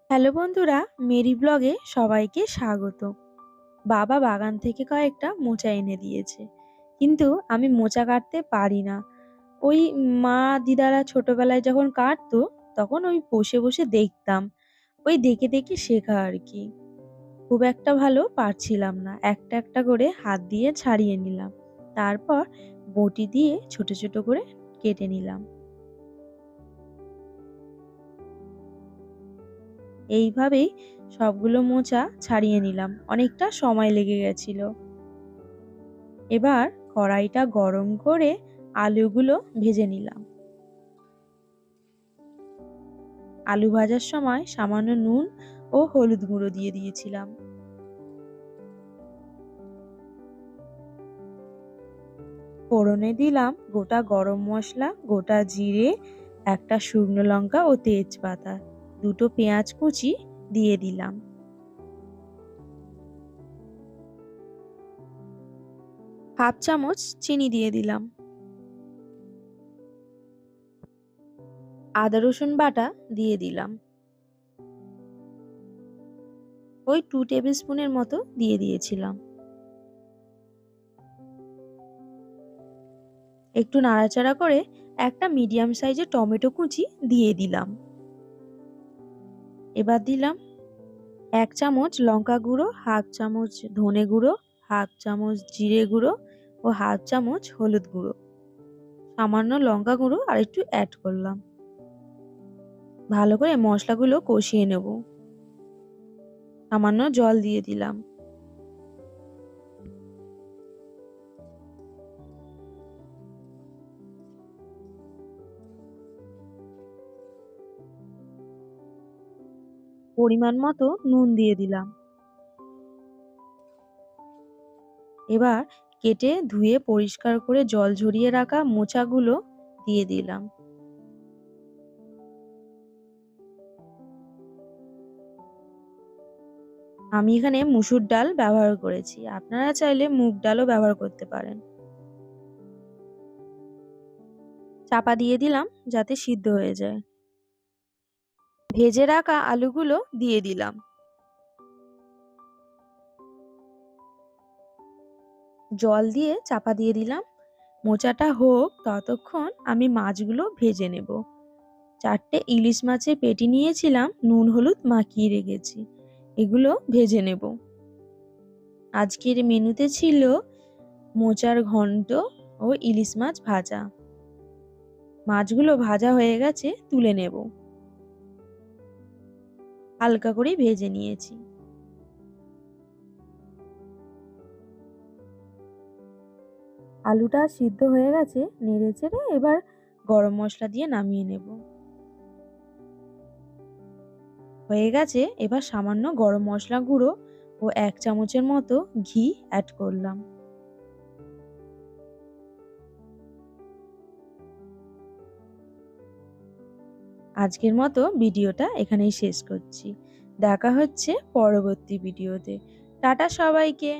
Hello বন্ধুরা, Mary ব্লগে সবাইকে স্বাগত। বাবা বাগান থেকে কয়েকটা মোচা এনে দিয়েছে, কিন্তু আমি মোচা কাটতে পারি না। ওই মা দিদারা ছোটবেলায় যখন কাটতো, তখন ওই বসে বসে দেখতাম। ওই দেখে দেখে শেখা আর কি। খুব একটা ভালো পারছিলাম না। একটা একটা করে হাত দিয়ে ছাড়িয়ে নিলাম, তারপর বটি দিয়ে ছোট ছোট করে কেটে নিলাম। এইভাবেই সবগুলো মোচা ছাড়িয়ে নিলাম, অনেকটা সময় লেগে গেছিল। এবার কড়াইটা গরম করে আলুগুলো ভেজে নিলাম। আলু ভাজার সময় সামান্য নুন ও হলুদ গুঁড়ো দিয়ে দিয়েছিলাম। ফোড়নে দিলাম গোটা গরম মশলা, গোটা জিরে, একটা শুকনো লঙ্কা ও তেজপাতা, দুটো পেঁয়াজ কুচি দিয়ে দিলাম। হাফ চামচ চিনি দিয়ে দিলাম। আদা রসুন বাটা দিয়ে দিলাম। ওই 2 টেবিল স্পুনের মতো দিয়ে দিয়েছিলাম। একটু নাড়াচাড়া করে একটা মিডিয়াম সাইজের টমেটো কুচি দিয়ে দিলাম। এবার দিলাম 1 চামচ লঙ্কা গুঁড়ো, হাফ চামচ ধনে গুঁড়ো, হাফ চামচ জিরে গুঁড়ো ও হাফ চামচ হলুদ গুঁড়ো। সামান্য লঙ্কা গুঁড়ো আর একটু অ্যাড করলাম। ভালো করে মশলাগুলো কষিয়ে নেব। সামান্য জল দিয়ে দিলাম। পরিমাণ মতো নুন দিয়ে দিলাম। এবার কেটে ধুয়ে পরিষ্কার করে জল ঝরিয়ে রাখা মোচাগুলো দিয়ে দিলাম। আমি এখানে মুসুর ডাল ব্যবহার করেছি, আপনারা চাইলে মুগ ডালও ব্যবহার করতে পারেন। চাপা দিয়ে দিলাম যাতে সিদ্ধ হয়ে যায়। ভেজে রাখা আলুগুলো দিয়ে দিলাম। জল দিয়ে চাপা দিয়ে দিলাম। মোচাটা হোক ততক্ষণ আমি মাছগুলো ভেজে নেব। 4টে ইলিশ মাছের পেটি নিয়েছিলাম, নুন হলুদ মাখিয়ে রেখেছি। এগুলো ভেজে নেব। আজকের মেনুতে ছিল মোচার ঘন্ট ও ইলিশ মাছ ভাজা। মাছগুলো ভাজা হয়ে গেছে, তুলে নেব। হালকা করে ভেজে নিয়েছি। আলুটা সিদ্ধ হয়ে গেছে, নেড়ে চেড়ে এবার গরম মশলা দিয়ে নামিয়ে নেব। হয়ে গেছে, এবার সামান্য গরম মশলা গুঁড়ো ও 1 চামচের মতো ঘি অ্যাড করলাম। আজকের মতো ভিডিওটা এখানেই শেষ করছি। দেখা হচ্ছে পরবর্তী ভিডিওতে। টাটা সবাইকে।